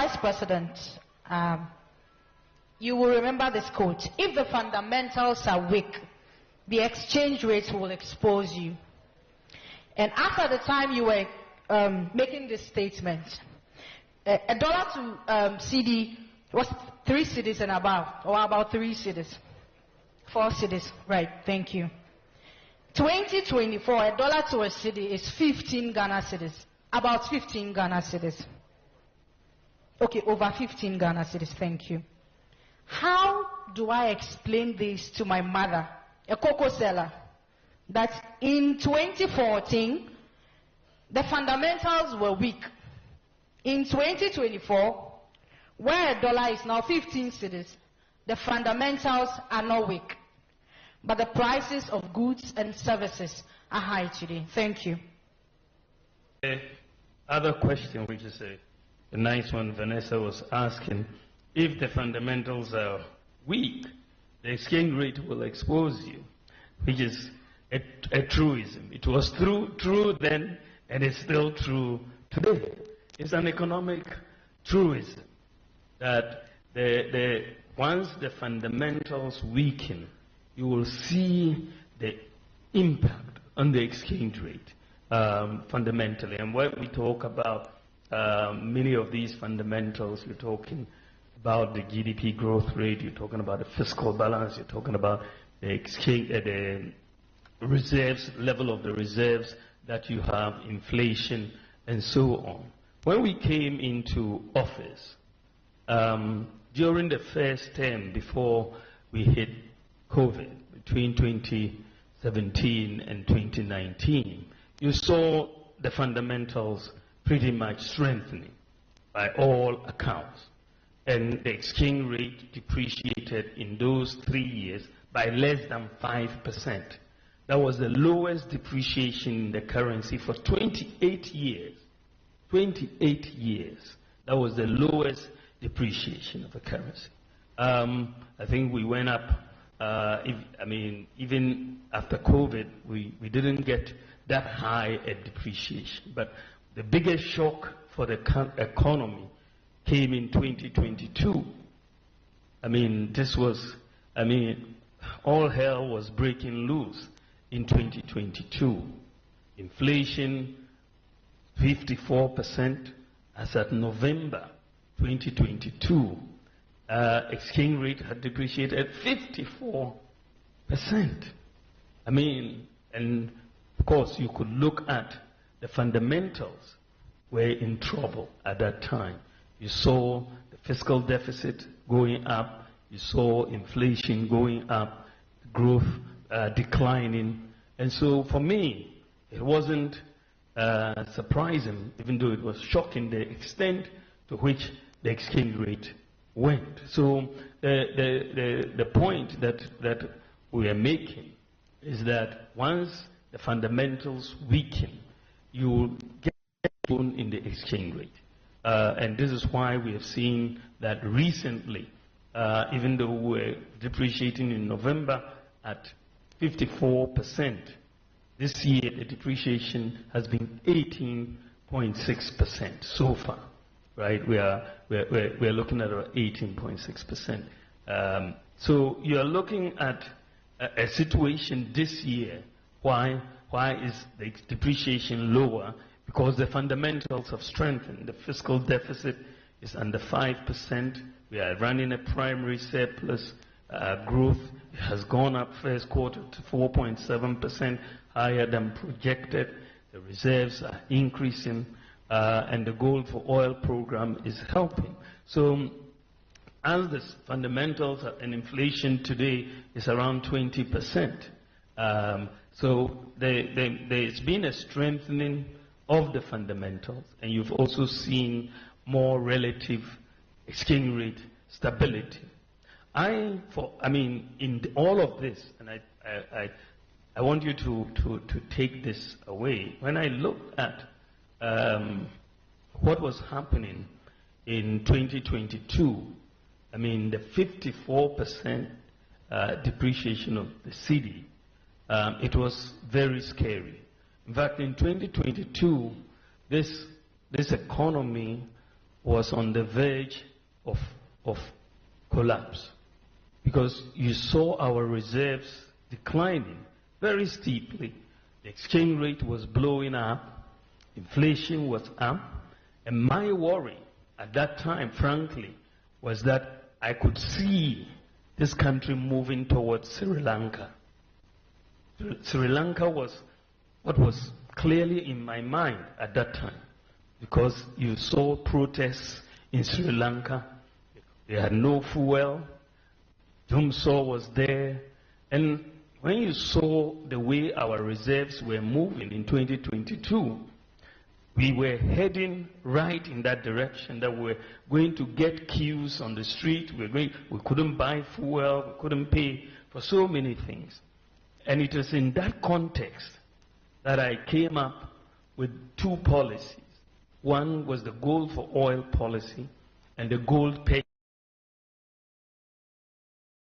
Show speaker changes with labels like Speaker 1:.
Speaker 1: Vice President, you will remember this quote: if the fundamentals are weak, the exchange rate will expose you. And after the time you were making this statement, a dollar to CD was 3 cedis and above, or about 3 cedis, 4 cedis, right? Thank you. 2024, a dollar to a cedi is 15 Ghana cedis, about 15 Ghana cedis. Okay, over 15 Ghana cedis. Thank you. How do I explain this to my mother, a cocoa seller, that in 2014 the fundamentals were weak? In 2024, where a dollar is now 15 cedis, the fundamentals are not weak, but the prices of goods and services are high today. Thank you.
Speaker 2: Other question, which is a nice one, Vanessa was asking, if the fundamentals are weak, the exchange rate will expose you, which is a truism. It was true then, and it's still true today. It's an economic truism that once the fundamentals weaken, you will see the impact on the exchange rate fundamentally. And when we talk about many of these fundamentals, you're talking about the GDP growth rate, you're talking about the fiscal balance, you're talking about the exchange, the reserves, level of the reserves that you have, inflation, and so on. When we came into office, during the first term before we hit COVID, between 2017 and 2019, you saw the fundamentals pretty much strengthening by all accounts. And the exchange rate depreciated in those 3 years by less than 5%. That was the lowest depreciation in the currency for 28 years. 28 years. That was the lowest depreciation of the currency. I think we went up, even after COVID, we didn't get that high a depreciation. But the biggest shock for the economy came in 2022. All hell was breaking loose in 2022. Inflation, 54% as at November 2022. Exchange rate had depreciated 54%. And of course you could look at the fundamentals were in trouble at that time. You saw the fiscal deficit going up, you saw inflation going up, growth declining. And so for me, it wasn't surprising, even though it was shocking, the extent to which the exchange rate went. So the point that we are making is that once the fundamentals weaken, you will get in the exchange rate. And this is why we have seen that recently, even though we're depreciating in November at 54%, this year the depreciation has been 18.6% so far, right? We're looking at about 18.6%. So you're looking at a situation this year. Why is the depreciation lower? Because the fundamentals have strengthened. The fiscal deficit is under 5%. We are running a primary surplus. Growth has gone up first quarter to 4.7%, higher than projected. The reserves are increasing, and the gold for oil program is helping. So as the fundamentals and inflation today is around 20%, so there's been a strengthening of the fundamentals, and you've also seen more relative exchange rate stability. In all of this, and I want you to take this away. When I look at what was happening in 2022, the 54% depreciation of the cedi, it was very scary. In fact, in 2022, this economy was on the verge of collapse, because you saw our reserves declining very steeply. The exchange rate was blowing up, inflation was up, and my worry at that time, frankly, was that I could see this country moving towards Sri Lanka. Sri Lanka was what was clearly in my mind at that time, because you saw protests in Sri Lanka. They had no fuel. Dumsor was there. And when you saw the way our reserves were moving in 2022, we were heading right in that direction, that we were going to get queues on the street. We couldn't buy fuel. We couldn't pay for so many things. And it was in that context that I came up with two policies. One was the gold for oil policy and the gold pay